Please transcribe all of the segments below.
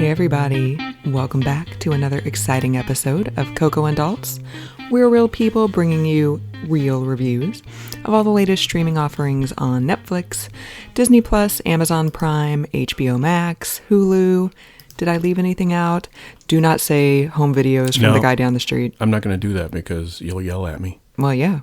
Hey everybody, welcome back to another exciting episode of Coco and Adults. We're real people bringing you real reviews of all the latest streaming offerings on Netflix, Disney Plus, Amazon Prime, HBO Max, Hulu. Did I leave anything out? Do not say home videos from the guy down the street. I'm not going to do that because you'll yell at me. Well, yeah.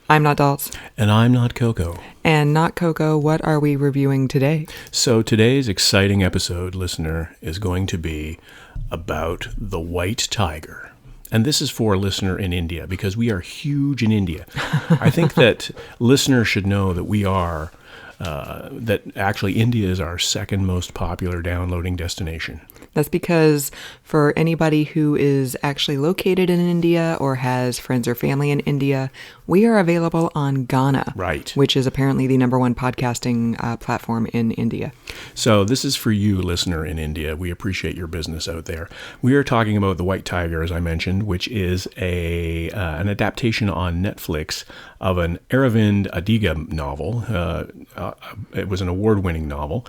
I'm not Daltz. And I'm not Coco. And not Coco, what are we reviewing today? So today's exciting episode, listener, is going to be about the white tiger. And this is for a listener in India because we are huge in India. I think that listeners should know that we are, that actually India is our second most popular downloading destination. That's because for anybody who is actually located in India or has friends or family in India, we are available on Ghana, right? Which is apparently the number one podcasting platform in India. So this is for you, listener in India. We appreciate your business out there. We are talking about The White Tiger, as I mentioned, which is an adaptation on Netflix of an Aravind Adiga novel. It was an award-winning novel.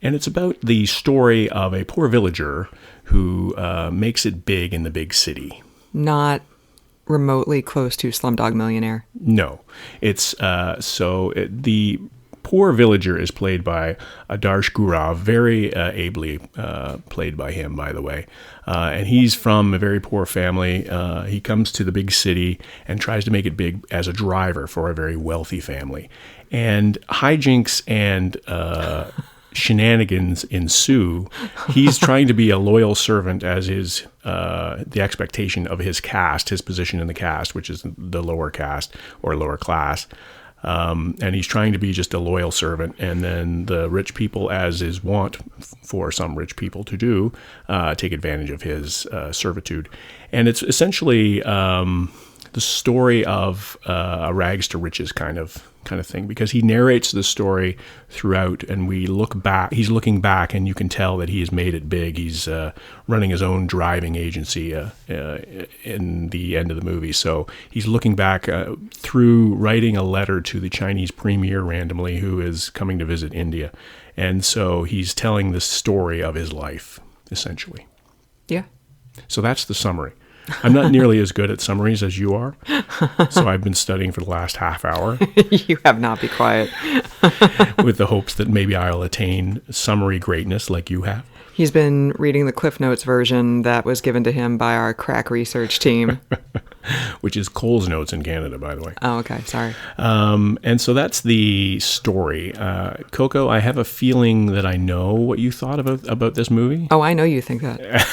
And it's about the story of a poor villager who makes it big in the big city. Not remotely close to Slumdog Millionaire. No. It's the poor villager is played by Adarsh Gourav, very ably played by him, by the way. And he's from a very poor family. He comes to the big city and tries to make it big as a driver for a very wealthy family. And hijinks and shenanigans ensue. He's trying to be a loyal servant as is the expectation of his caste, his position in the caste, which is the lower caste or lower class. And he's trying to be just a loyal servant. And then the rich people, as is wont for some rich people to do, take advantage of his servitude. And it's essentially the story of a rags to riches kind of thing, because he narrates the story throughout, and we look back. He's looking back, and you can tell that he has made it big. He's running his own driving agency in the end of the movie. So he's looking back through writing a letter to the Chinese premier randomly, who is coming to visit India, and so he's telling the story of his life essentially. Yeah. So that's the summary. I'm not nearly as good at summaries as you are, so I've been studying for the last half hour. You have not. Be quiet. With the hopes that maybe I'll attain summary greatness like you have. He's been reading the Cliff Notes version that was given to him by our crack research team. Which is Cole's Notes in Canada, by the way. Oh, okay. Sorry. And so that's the story. Coco, I have a feeling that I know what you thought about this movie. Oh, I know you think that.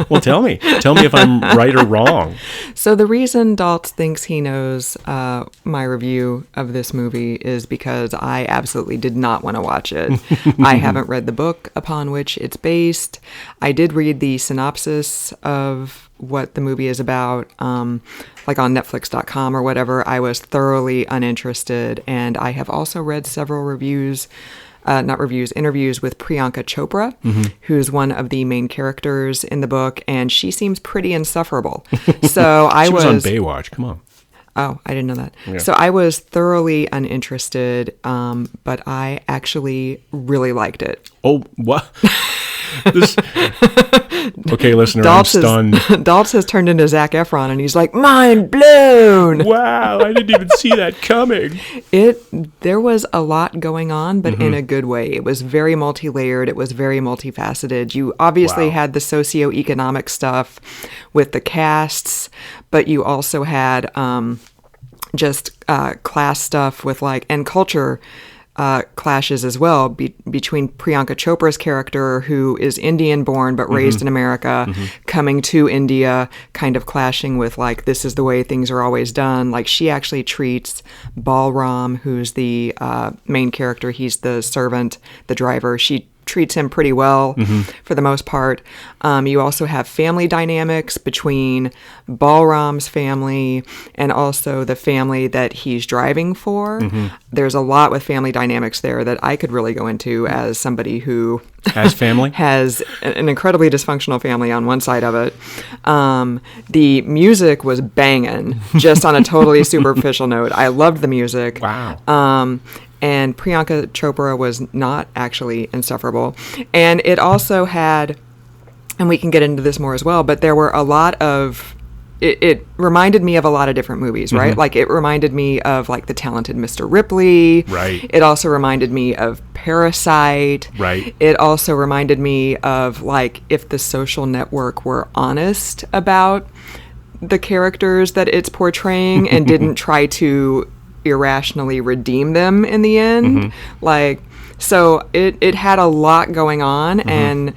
Well, tell me. Tell me if I'm right or wrong. So the reason Daltz thinks he knows my review of this movie is because I absolutely did not want to watch it. I haven't read the book upon which it's based. I did read the synopsis of what the movie is about, like on Netflix.com or whatever. I was thoroughly uninterested, and I have also read several interviews with Priyanka Chopra, who's one of the main characters in the book, and she seems pretty insufferable. So She was on Baywatch, come on. Oh, I didn't know that. Yeah. So I was thoroughly uninterested, but I actually really liked it. Oh, what? Okay, listener, I'm stunned. Daltz has turned into Zac Efron, and he's like, mind blown! Wow, I didn't even see that coming. There was a lot going on, but in a good way. It was very multi-layered. It was very multifaceted. You obviously had the socioeconomic stuff with the castes, but you also had just class stuff with and culture clashes as well between Priyanka Chopra's character, who is Indian born but raised in America, coming to India, kind of clashing with this is the way things are always done. She actually treats Balram, who's the main character, he's the servant, the driver, she treats him pretty well for the most part. You also have family dynamics between Balram's family and also the family that he's driving for. There's a lot with family dynamics there that I could really go into as somebody who has family, has an incredibly dysfunctional family on one side of it. The music was banging, just on a totally superficial note. I loved the music. Wow. And Priyanka Chopra was not actually insufferable. And it also had and we can get into this more as well, but there were a lot of, it reminded me of a lot of different movies, right? Mm-hmm. Like, it reminded me of, like, The Talented Mr. Ripley. Right. It also reminded me of Parasite. Right. It also reminded me of, like, if The Social Network were honest about the characters that it's portraying and didn't try to irrationally redeem them in the end. Mm-hmm. Like, so it had a lot going on, Mm-hmm. and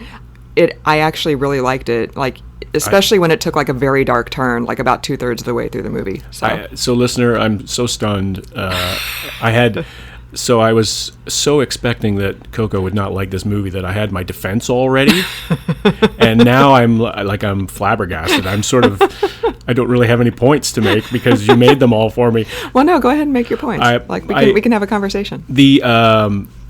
I actually really liked it. Like, especially when it took, like, a very dark turn, like about 2/3 of the way through the movie. So listener, I'm so stunned. I was so expecting that Coco would not like this movie that I had my defense already, and now I'm flabbergasted. I don't really have any points to make because you made them all for me. Well, no, go ahead and make your points. We can have a conversation.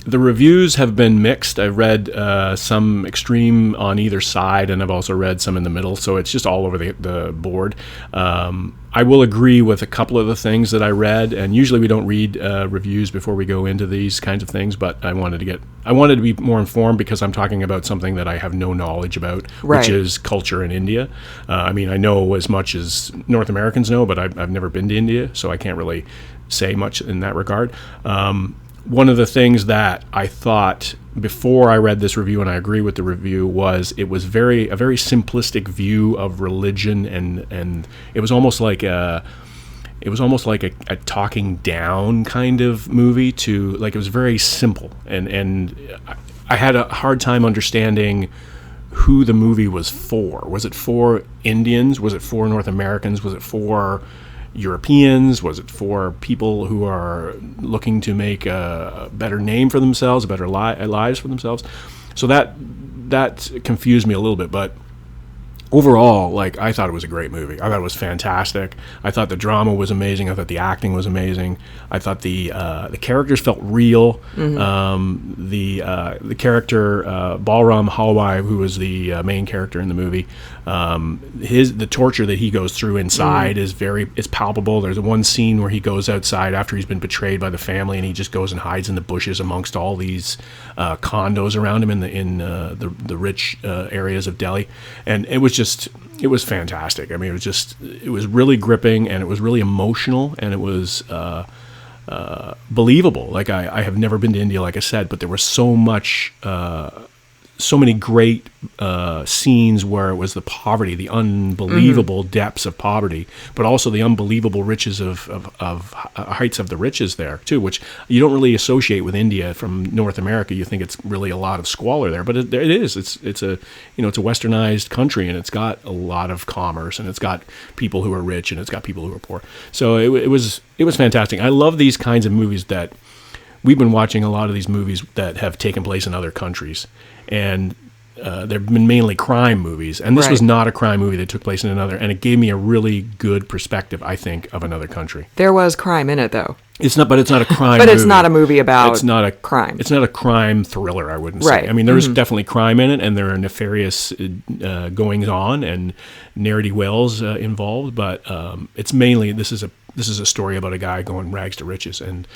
The reviews have been mixed. I've read some extreme on either side, and I've also read some in the middle, so it's just all over the board. I will agree with a couple of the things that I read, and usually we don't read reviews before we go into these kinds of things, but I wanted to be more informed because I'm talking about something that I have no knowledge about, right, which is culture in India. I mean, I know as much as North Americans know, but I've never been to India, so I can't really say much in that regard. One of the things that I thought before I read this review, and I agree with the review, was it was a very simplistic view of religion, and it was almost like a talking down kind of movie to, like, it was very simple, and I had a hard time understanding who the movie was for. Was it for Indians? Was it for North Americans? Was it for Europeans? Was it for people who are looking to make a better name for themselves, better lives for themselves? So that confused me a little bit, but overall, like, I thought it was a great movie. I thought it was fantastic. I thought the drama was amazing. I thought the acting was amazing. I thought the characters felt real. Mm-hmm. The character Balram Halwai, who was the main character in the movie, the torture that he goes through inside is palpable. There's one scene where he goes outside after he's been betrayed by the family, and he just goes and hides in the bushes amongst all these condos around him in the rich areas of Delhi, and it was fantastic. I mean, it was really gripping, and it was really emotional, and it was believable. Like, I have never been to India, like I said, but there was so many great scenes where it was the poverty, the unbelievable depths of poverty, but also the unbelievable riches of heights of the riches there too, which you don't really associate with India from North America. You think it's really a lot of squalor there, but it is. It's a westernized country, and it's got a lot of commerce, and it's got people who are rich, and it's got people who are poor. So it was fantastic. I love these kinds of movies that we've been watching. A lot of these movies that have taken place in other countries, and they've been mainly crime movies, and this was not a crime movie that took place in another, and it gave me a really good perspective, I think, of another country. There was crime in it, though. It's not a crime but movie. It's not a movie about crime. It's not a crime thriller, I wouldn't say. I mean, there's definitely crime in it, and there are nefarious goings on and ne'er-do-wells involved, but it's mainly, this is a story about a guy going rags to riches, and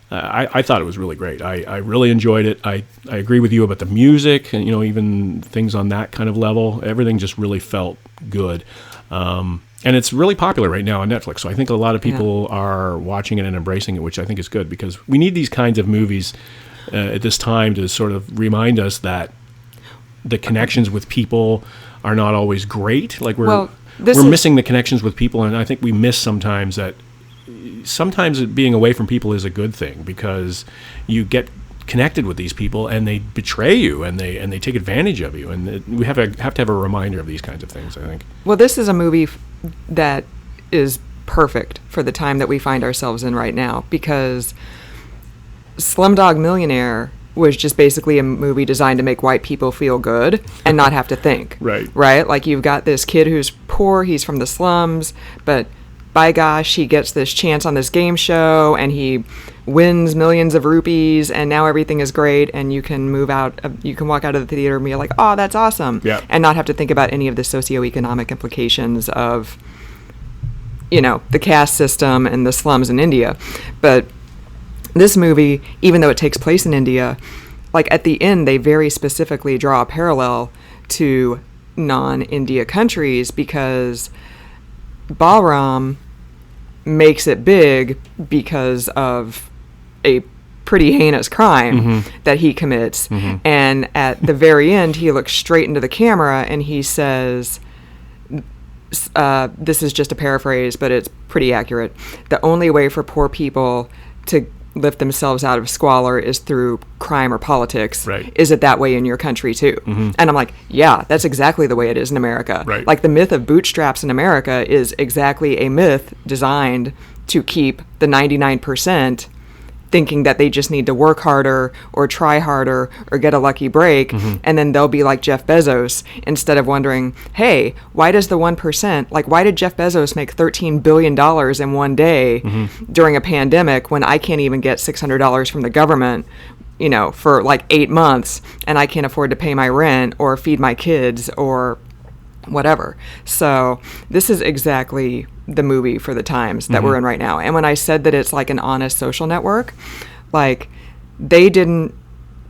I thought it was really great. I really enjoyed it. I agree with you about the music, and even things on that kind of level. Everything just really felt good. And it's really popular right now on Netflix. So I think a lot of people are watching it and embracing it, which I think is good, because we need these kinds of movies at this time to sort of remind us that the connections with people are not always great. Like we're missing the connections with people, and I think we miss sometimes that sometimes being away from people is a good thing, because you get connected with these people and they betray you and they take advantage of you, and we have to have a reminder of these kinds of things, I think. Well, this is a movie that is perfect for the time that we find ourselves in right now, because Slumdog Millionaire was just basically a movie designed to make white people feel good and not have to think. Right? Like, you've got this kid who's poor, he's from the slums, but by gosh, he gets this chance on this game show and he wins millions of rupees, and now everything is great, and you can walk out of the theater and be like, oh, that's awesome. Yeah. And not have to think about any of the socioeconomic implications of, the caste system and the slums in India. But this movie, even though it takes place in India, like at the end, they very specifically draw a parallel to non-India countries, because Balram makes it big because of a pretty heinous crime that he commits. And at the very end, he looks straight into the camera and he says, this is just a paraphrase, but it's pretty accurate. The only way for poor people to lift themselves out of squalor is through crime or politics. Right. Is it that way in your country too? And I'm like, yeah, that's exactly the way it is in America. Right. Like the myth of bootstraps in America is exactly a myth designed to keep the 99% thinking that they just need to work harder or try harder or get a lucky break, and then they'll be like Jeff Bezos, instead of wondering, hey, why does the 1%, like why did Jeff Bezos make $13 billion in one day during a pandemic when I can't even get $600 from the government, you know, for like 8 months, and I can't afford to pay my rent or feed my kids or whatever. So this is exactly the movie for the times that we're in right now. And when I said that it's like an honest social network, like they didn't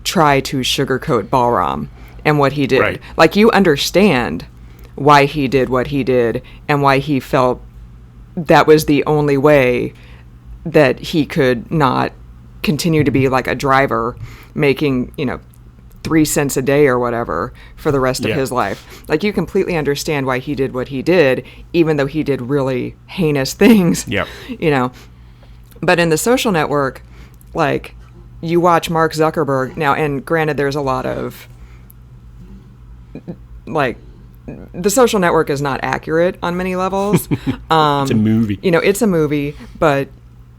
try to sugarcoat Balram and what he did. Right. Like you understand why he did what he did and why he felt that was the only way that he could not continue to be like a driver making, you know, 3 cents a day or whatever for the rest of his life. Like you completely understand why he did what he did, even though he did really heinous things. Yep. You know. But in the social network, like you watch Mark Zuckerberg now, and granted there's a lot of like the social network is not accurate on many levels. It's a movie. You know, it's a movie, but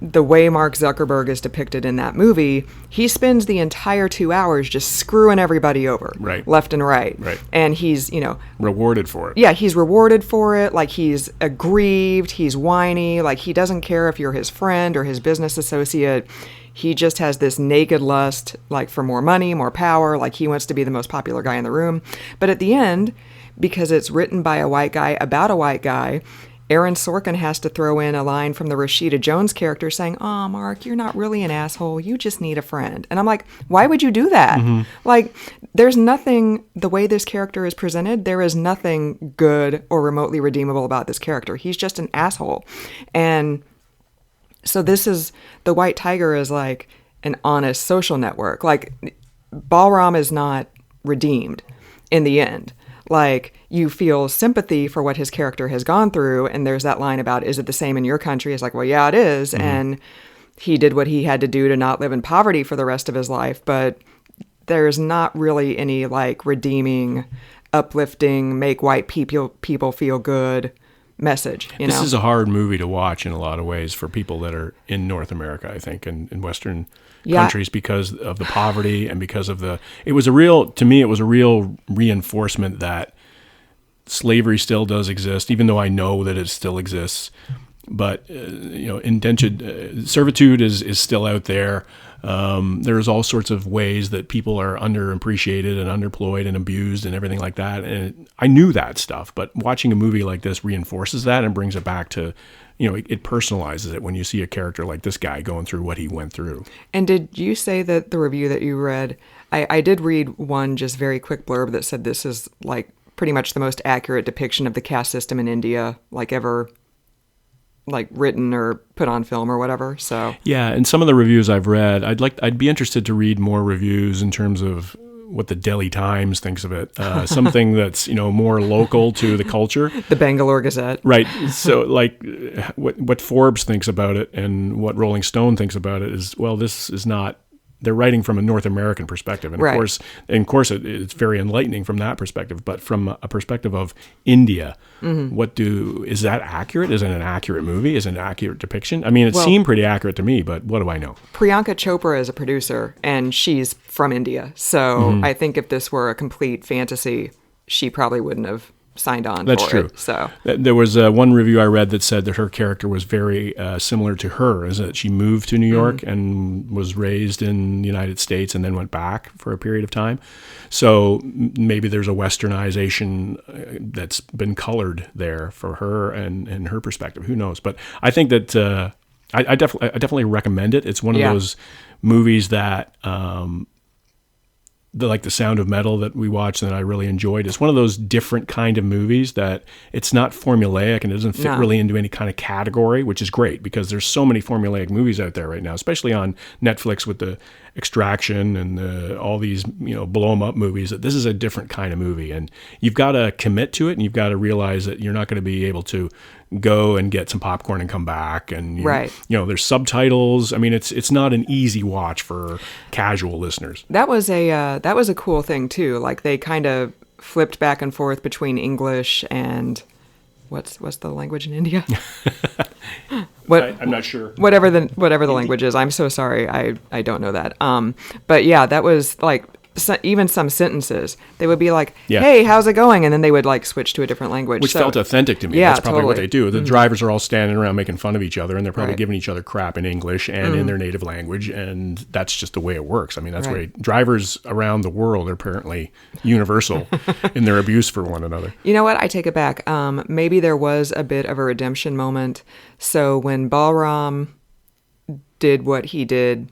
the way Mark Zuckerberg is depicted in that movie, he spends the entire 2 hours just screwing everybody over, right, left and right. Right. And he's, you know, rewarded for it. Yeah, he's rewarded for it. Like he's aggrieved, he's whiny, like he doesn't care if you're his friend or his business associate. He just has this naked lust, like for more money, more power, like he wants to be the most popular guy in the room. But at the end, because it's written by a white guy about a white guy, Aaron Sorkin has to throw in a line from the Rashida Jones character saying, "Oh, Mark, you're not really an asshole. You just need a friend." And I'm like, why would you do that? Like, there's nothing, the way this character is presented, there is nothing good or remotely redeemable about this character. He's just an asshole. And so this is, the White Tiger is like an honest social network. Like, Balram is not redeemed in the end. Like, you feel sympathy for what his character has gone through, and there's that line about, is it the same in your country? It's like, well, yeah, it is. And he did what he had to do to not live in poverty for the rest of his life, but there's not really any, like, redeeming, uplifting, make white people feel good message, you know? This is a hard movie to watch in a lot of ways for people that are in North America, I think, and in Western countries, because of the poverty and because of it was a real reinforcement that slavery still does exist, even though I know that it still exists. But, indentured servitude is still out there. There's all sorts of ways that people are underappreciated and underemployed and abused and everything like that. And I knew that stuff, but watching a movie like this reinforces that and brings it back to, it personalizes it when you see a character like this guy going through what he went through. And did you say that the review that you read, I did read one just very quick blurb that said this is like pretty much the most accurate depiction of the caste system in India, like ever, like written or put on film or whatever. So yeah, and some of the reviews I've read, I'd be interested to read more reviews in terms of what the Delhi Times thinks of it. Something that's more local to the culture. The Bangalore Gazette, right? So like what Forbes thinks about it and what Rolling Stone thinks about it is, well, this is not. They're writing from a North American perspective, and right. of course, it's very enlightening from that perspective. But from a perspective of India, is that accurate? Is it an accurate movie? Is it an accurate depiction? I mean, it seemed pretty accurate to me, but what do I know? Priyanka Chopra is a producer, and she's from India, so I think if this were a complete fantasy, she probably wouldn't have signed on. That's for true. It, so there was one review I read that said that her character was very similar to her, is that she moved to New York and was raised in the United States and then went back for a period of time. So maybe there's a westernization that's been colored there for her and her perspective. Who knows? But I think that I definitely recommend it. It's one of those movies that the Sound of Metal that we watched and that I really enjoyed. It's one of those different kind of movies that it's not formulaic and it doesn't fit really into any kind of category, which is great because there's so many formulaic movies out there right now, especially on Netflix with the Extraction and all these, blow 'em up movies. That this is a different kind of movie, and you've got to commit to it, and you've got to realize that you're not going to be able to go and get some popcorn and come back. And there's subtitles. I mean, it's not an easy watch for casual listeners. That was a cool thing too. Like they kind of flipped back and forth between English and what's the language in India? I'm not sure. Whatever the language is. I'm so sorry. I don't know that. But yeah, that was like even some sentences. They would be like, "Hey, how's it going?" And then they would like switch to a different language. Which felt authentic to me. Yeah, that's probably totally. what they do. The drivers are all standing around making fun of each other, and they're probably giving each other crap in English and in their native language, and that's just the way it works. I mean, that's why drivers around the world are apparently universal in their abuse for one another. You know what? I take it back. Maybe there was a bit of a redemption moment. So when Balram did what he did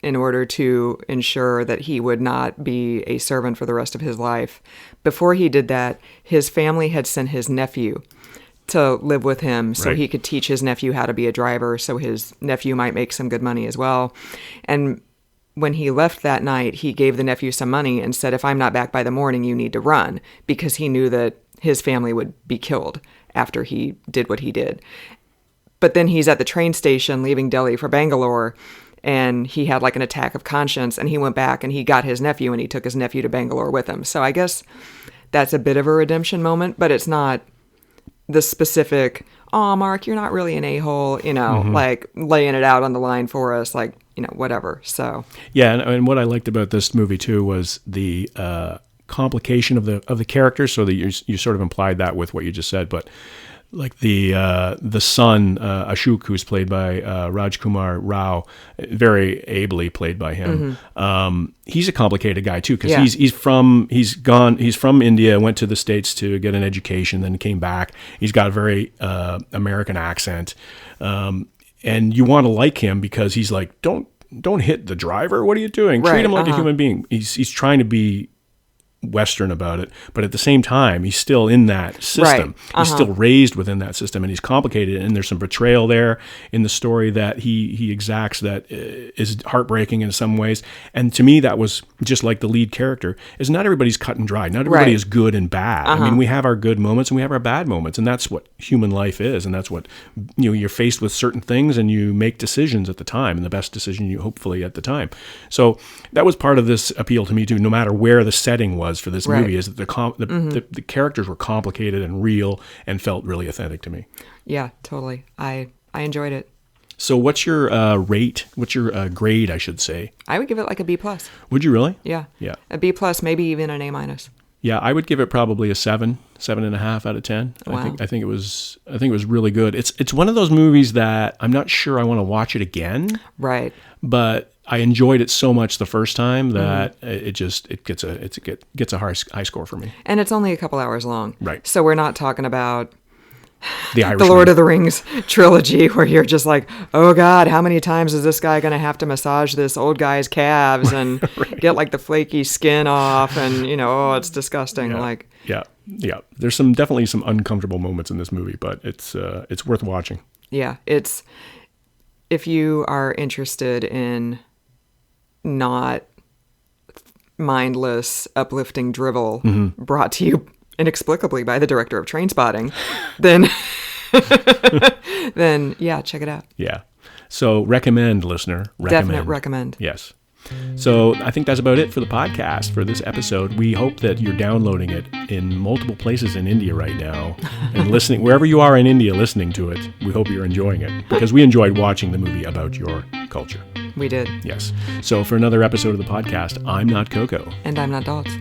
in order to ensure that he would not be a servant for the rest of his life, before he did that, his family had sent his nephew to live with him so he could teach his nephew how to be a driver so his nephew might make some good money as well. And when he left that night, he gave the nephew some money and said, "If I'm not back by the morning, you need to run," because he knew that his family would be killed after he did what he did. But then he's at the train station leaving Delhi for Bangalore, and he had like an attack of conscience, and he went back and he got his nephew and he took his nephew to Bangalore with him. So I guess that's a bit of a redemption moment, but it's not the specific, "Oh, Mark, you're not really an a-hole," like laying it out on the line for us, like, whatever. So yeah, and what I liked about this movie too was the complication of the characters. So that you sort of implied that with what you just said, but like the son Ashok, who's played by Rajkumar Rao, very ably played by him. He's a complicated guy too, because he's from India, went to the States to get an education, then came back. He's got a very American accent, and you want to like him because he's like, don't hit the driver. What are you doing? Treat him like a human being. He's trying to be Western about it, but at the same time, he's still in that system. He's still raised within that system, and he's complicated. And there's some betrayal there in the story that he exacts that is heartbreaking in some ways. And to me, that was just like the lead character. Is not everybody's cut and dry. Not everybody is good and bad. I mean, we have our good moments and we have our bad moments, and that's what human life is. And that's what you're faced with certain things, and you make decisions at the time, and the best decision you hopefully at the time. So that was part of this appeal to me too. No matter where the setting was for this movie, is that the characters were complicated and real and felt really authentic to me. Yeah, totally. I enjoyed it. So what's your rate? What's your grade, I should say? I would give it like a B+. Would you really? Yeah. Yeah. A B+, maybe even an A-. Yeah, I would give it probably a 7.5 out of 10. Wow. I think it was really good. It's one of those movies that I'm not sure I want to watch it again. Right. But I enjoyed it so much the first time that it gets a high score for me. And it's only a couple hours long. Right. So we're not talking about the Lord of the Rings trilogy where you're just like, "Oh God, how many times is this guy going to have to massage this old guy's calves and get like the flaky skin off and, it's disgusting." Yeah. There's definitely some uncomfortable moments in this movie, but it's worth watching. Yeah. If you are interested in not mindless, uplifting drivel brought to you inexplicably by the director of Trainspotting, then yeah, check it out. Yeah. So recommend, listener. Definite recommend. Yes. So I think that's about it for the podcast for this episode. We hope that you're downloading it in multiple places in India right now and listening, wherever you are in India listening to it. We hope you're enjoying it because we enjoyed watching the movie about your culture. We did. Yes. So for another episode of the podcast, I'm not Coco. And I'm not Dodds.